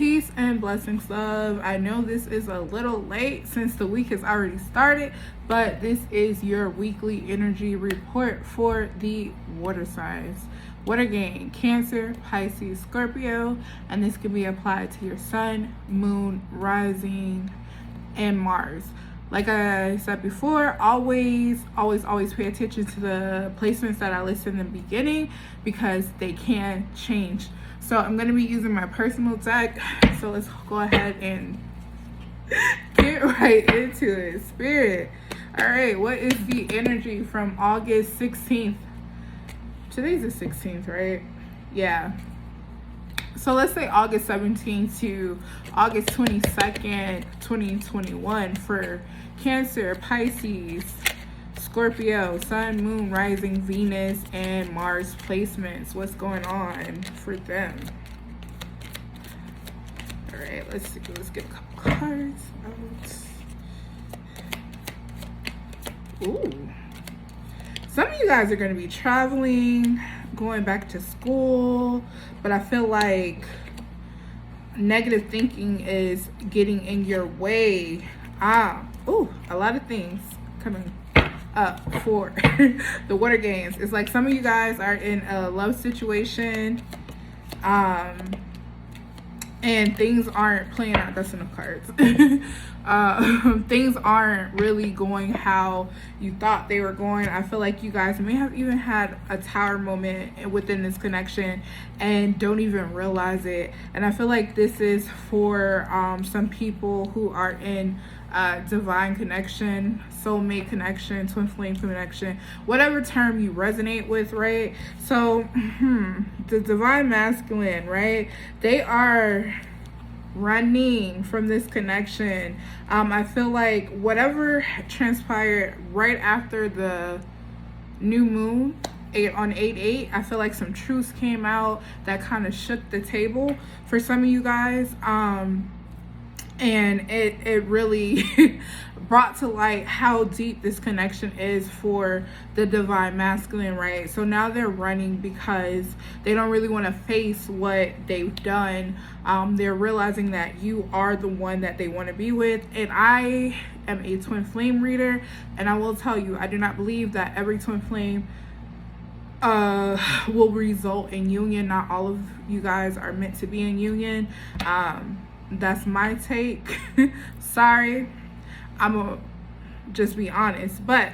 Peace and blessings, love. I know this is a little late since the week has already started, but this is your weekly energy report for the water signs. Water gain, Cancer, Pisces, Scorpio, and this can be applied to your sun, moon, rising, and Mars. Like I said before, always pay attention to the placements that I list in the beginning because they can change. So I'm going to be using my personal deck. So let's go ahead and get right into it. Spirit. All right, what is the energy from August 16th? Today's the 16th, right? Yeah. So let's say August 17th to August 22nd, 2021 for Cancer, Pisces, Scorpio, Sun, Moon, Rising, Venus, and Mars placements. What's going on for them? All right, let's see. Let's get a couple cards out. Ooh. Some of you guys are going to be traveling, going back to school, but I feel like negative thinking is getting in your way. A lot of things coming up for the water gains. It's like some of you guys are in a love situation, and things aren't playing out. That's enough cards. Things aren't really going how you thought they were going. I feel like you guys may have even had a tower moment within this connection and don't even realize it. And I feel like this is for some people who are in divine connection, soulmate connection, twin flame connection, whatever term you resonate with, right? So the divine masculine, right? They are running from this connection. I feel like whatever transpired right after the new moon on 8/8, I feel like some truths came out that kind of shook the table for some of you guys. And it really brought to light how deep this connection is for the divine masculine, right? So now they're running because they don't really want to face what they've done. They're realizing that you are the one that they want to be with. And I am a twin flame reader, and I will tell you, I do not believe that every twin flame will result in union. Not all of you guys are meant to be in union. That's my take. Sorry, I'm gonna just be honest, but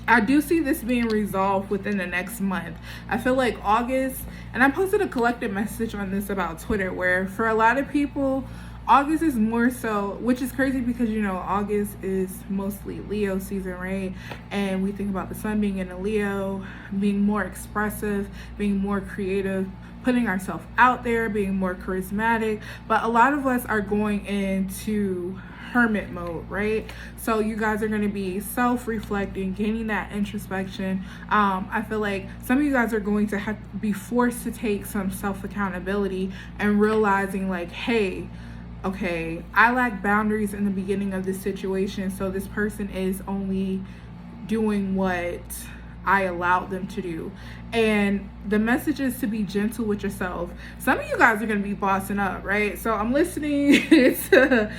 I do see this being resolved within the next month. I feel like August, and I posted a collective message on this about Twitter, where for a lot of people, August is more so, which is crazy because, you know, August is mostly Leo season, right? And we think about the sun being in a Leo, being more expressive, being more creative, putting ourselves out there, being more charismatic. But a lot of us are going into hermit mode, right? So you guys are going to be self-reflecting, gaining that introspection. I feel like some of you guys are going to have to be forced to take some self-accountability and realizing like, hey, okay, I lack boundaries in the beginning of this situation, so this person is only doing what I allowed them to do. And the message is to be gentle with yourself. Some of you guys are going to be bossing up, right? So I'm listening to,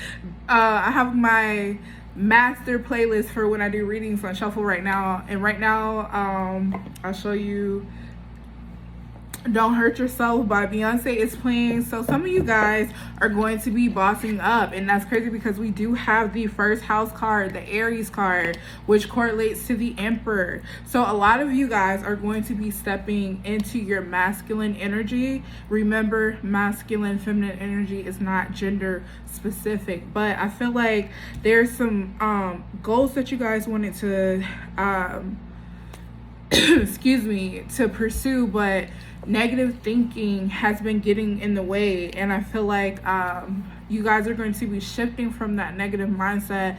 I have my master playlist for when I do readings on shuffle right now. And right now, I'll show you Don't Hurt Yourself by Beyonce is playing. So some of you guys are going to be bossing up, and that's crazy because we do have the first house card, the Aries card, which correlates to the Emperor. So a lot of you guys are going to be stepping into your masculine energy. Remember, masculine, feminine energy is not gender specific, but I feel like there's some goals that you guys wanted to excuse me, to pursue, but negative thinking has been getting in the way. And I feel like you guys are going to be shifting from that negative mindset,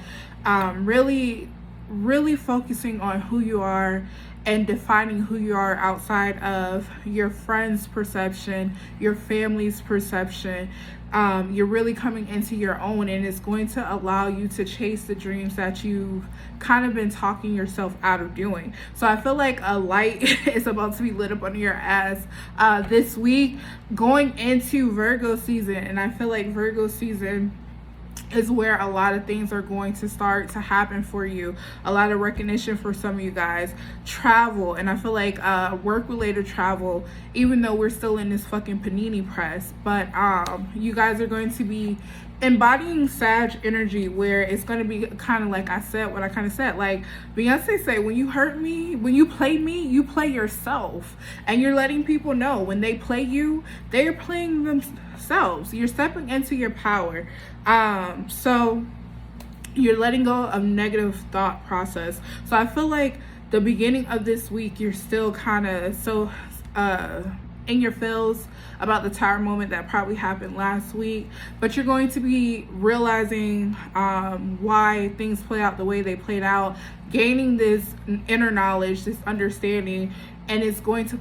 really focusing on who you are and defining who you are outside of your friends' perception, your family's perception. You're really coming into your own, and it's going to allow you to chase the dreams that you've kind of been talking yourself out of doing. So I feel like a light is about to be lit up under your ass this week going into Virgo season. And I feel like Virgo season is where a lot of things are going to start to happen for you. A lot of recognition for some of you guys. Travel, and I feel like work-related travel, even though we're still in this fucking panini press, but you guys are going to be embodying Sag energy, where it's going to be kind of like I said, what I kind of said, like Beyonce say, when you hurt me, when you play me, you play yourself. And you're letting people know when they play you, they're playing themselves. You're stepping into your power. So you're letting go of negative thought process. So I feel like the beginning of this week, you're still kind of so in your feels about the Tower moment that probably happened last week, but you're going to be realizing why things play out the way they played out, gaining this inner knowledge, this understanding, and it's going to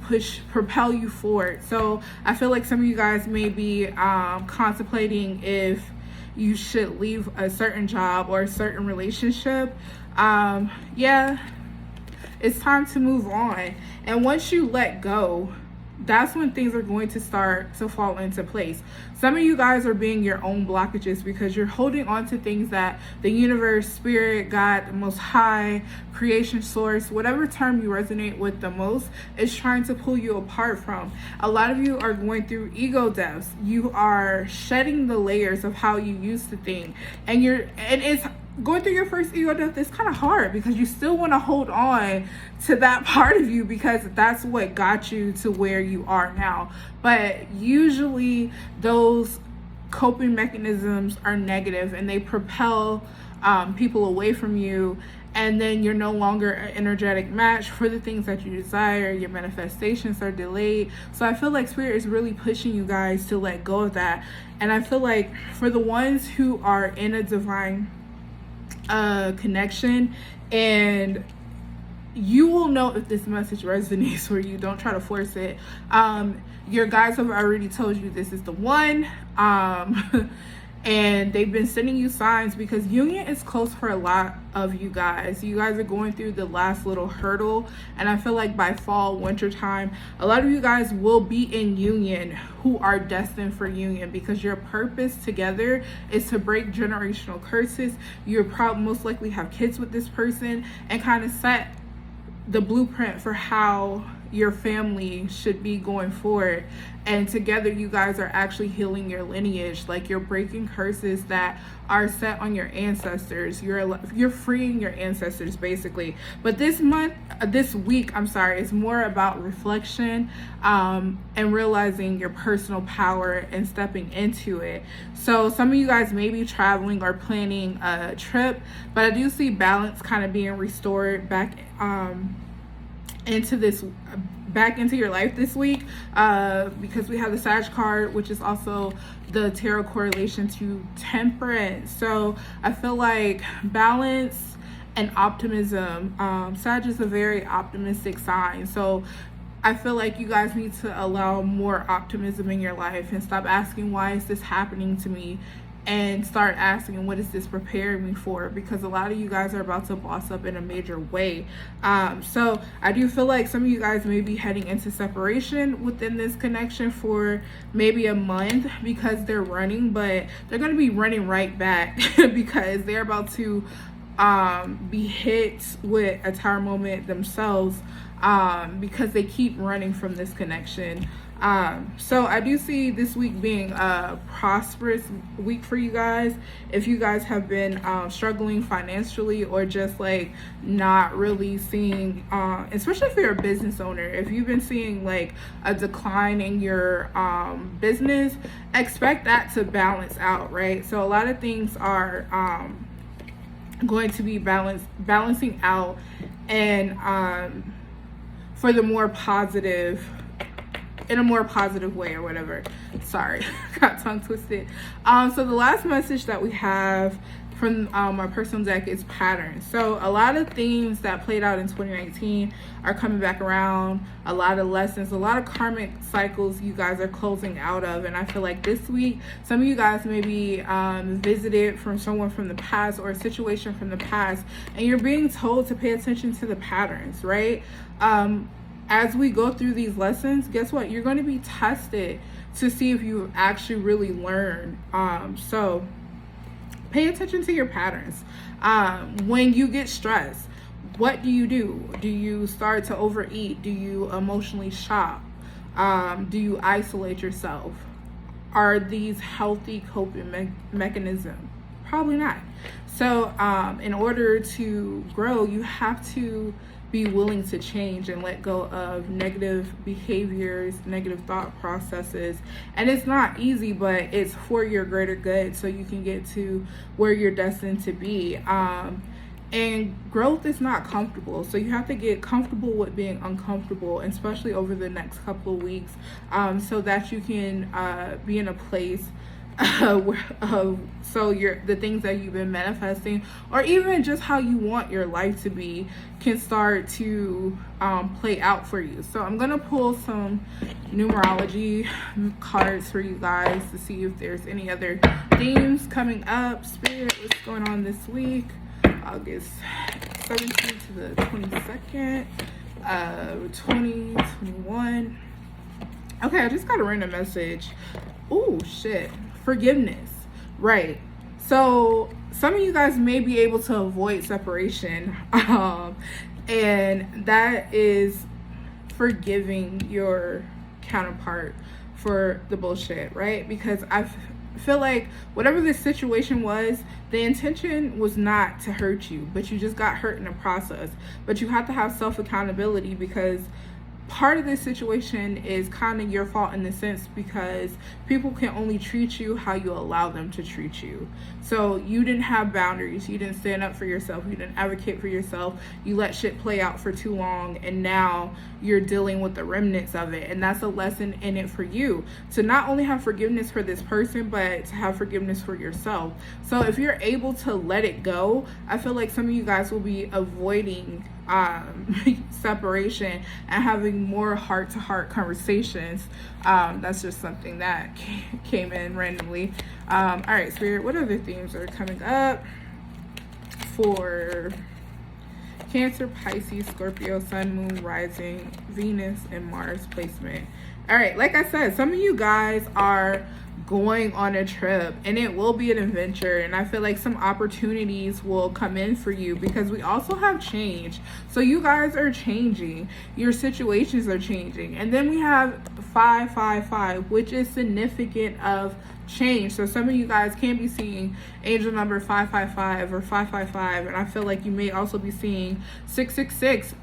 propel you forward. So I feel like some of you guys may be contemplating if you should leave a certain job or a certain relationship. Yeah, it's time to move on. And once you let go, that's when things are going to start to fall into place. Some of you guys are being your own blockages because you're holding on to things that the universe, spirit, God, the most high, creation source, whatever term you resonate with the most, is trying to pull you apart from. A lot of you are going through ego deaths. You are shedding the layers of how you used to think, and it's going through your first ego death is kind of hard because you still want to hold on to that part of you because that's what got you to where you are now. But usually those coping mechanisms are negative and they propel people away from you, and then you're no longer an energetic match for the things that you desire. Your manifestations are delayed. So I feel like Spirit is really pushing you guys to let go of that. And I feel like for the ones who are in a divine connection, and you will know if this message resonates for you, don't try to force it. Your guides have already told you this is the one, and they've been sending you signs because union is close for a lot of you guys. You guys are going through the last little hurdle, and I feel like by fall, winter time, a lot of you guys will be in union who are destined for union because your purpose together is to break generational curses. You'll probably most likely have kids with this person and kind of set the blueprint for how your family should be going forward. And together you guys are actually healing your lineage. Like, you're breaking curses that are set on your ancestors. You're freeing your ancestors basically. But this week, it's more about reflection and realizing your personal power and stepping into it. So some of you guys may be traveling or planning a trip, but I do see balance kind of being restored back into your life this week, because we have the Sag card, which is also the tarot correlation to Temperance. So I feel like balance and optimism. Sag is a very optimistic sign, so I feel like you guys need to allow more optimism in your life and stop asking, why is this happening to me? And start asking, what is this preparing me for? Because a lot of you guys are about to boss up in a major way. So I do feel like some of you guys may be heading into separation within this connection for maybe a month because they're running, but they're going to be running right back because they're about to be hit with a Tower moment themselves, because they keep running from this connection. So I do see this week being a prosperous week for you guys. If you guys have been struggling financially, or just like not really seeing, especially if you're a business owner, if you've been seeing like a decline in your business, expect that to balance out, right? So a lot of things are going to be balancing out, and for the more positive, in a more positive way or whatever. Sorry, got tongue twisted. So the last message that we have from my personal deck is patterns. So a lot of themes that played out in 2019 are coming back around. A lot of lessons, a lot of karmic cycles you guys are closing out of. And I feel like this week, some of you guys may be visited from someone from the past or a situation from the past, and you're being told to pay attention to the patterns, right? As we go through these lessons, guess what? You're going to be tested to see if you actually really learn. So pay attention to your patterns. When you get stressed, what do? Do you start to overeat? Do you emotionally shop? Do you isolate yourself? Are these healthy coping mechanisms? Probably not. So in order to grow, you have to be willing to change and let go of negative behaviors, negative thought processes. And it's not easy, but it's for your greater good, so you can get to where you're destined to be. And growth is not comfortable, so you have to get comfortable with being uncomfortable, especially over the next couple of weeks, so that you can be in a place so the things that you've been manifesting, or even just how you want your life to be, can start to play out for you. So I'm gonna pull some numerology cards for you guys to see if there's any other themes coming up. Spirit, what's going on this week? August 17th to the 22nd, 2021. Okay, I just got a random message. Oh shit. Forgiveness. Right. So some of you guys may be able to avoid separation. And that is forgiving your counterpart for the bullshit, right? Because I feel like whatever this situation was, the intention was not to hurt you, but you just got hurt in the process. But you have to have self-accountability, because part of this situation is kind of your fault in the sense because people can only treat you how you allow them to treat you. So you didn't have boundaries, you didn't stand up for yourself, you didn't advocate for yourself, you let shit play out for too long, and now you're dealing with the remnants of it. And that's a lesson in it for you, to not only have forgiveness for this person, but to have forgiveness for yourself. So if you're able to let it go, I feel like some of you guys will be avoiding separation and having more heart-to-heart conversations. That's just something that came in randomly. All right, Spirit, what other themes are coming up for Cancer, Pisces, Scorpio, Sun, Moon, Rising, Venus, and Mars placement? All right, like I said, some of you guys are going on a trip, and it will be an adventure, and I feel like some opportunities will come in for you, because we also have change. So you guys are changing, your situations are changing, and then we have 555, which is significant of change. So some of you guys can be seeing angel number 555 or 555, and I feel like you may also be seeing 666.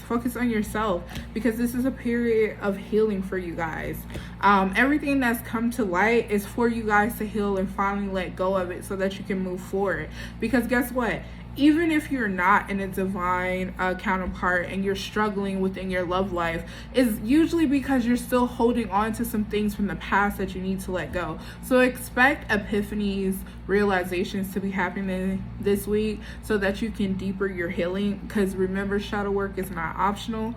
Focus on yourself, because this is a period of healing for you guys. Everything that's come to light is for you guys to heal and finally let go of it, so that you can move forward. Because guess what? Even if you're not in a divine counterpart and you're struggling within your love life, is usually because you're still holding on to some things from the past that you need to let go. So expect epiphanies, realizations to be happening this week, so that you can deeper your healing. Because remember, shadow work is not optional.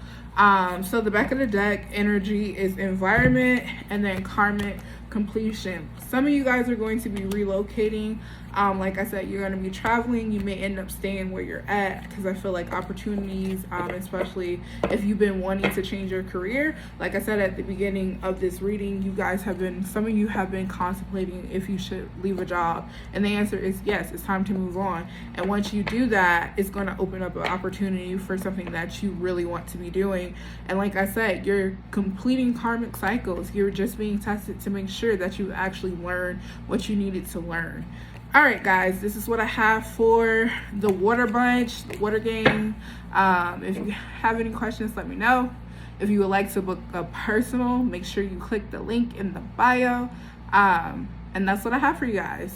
So the back of the deck energy is environment, and then karmic completion. Some of you guys are going to be relocating. Like I said, you're going to be traveling. You may end up staying where you're at, because I feel like opportunities, especially if you've been wanting to change your career. Like I said at the beginning of this reading, some of you have been contemplating if you should leave a job, and the answer is yes. It's time to move on. And once you do that, it's going to open up an opportunity for something that you really want to be doing. And like I said, you're completing karmic cycles. You're just being tested to make sure that you actually learn what you needed to learn. All right, guys, this is what I have for the water bunch, the water game. If you have any questions, let me know. If you would like to book a personal, make sure you click the link in the bio. And that's what I have for you guys.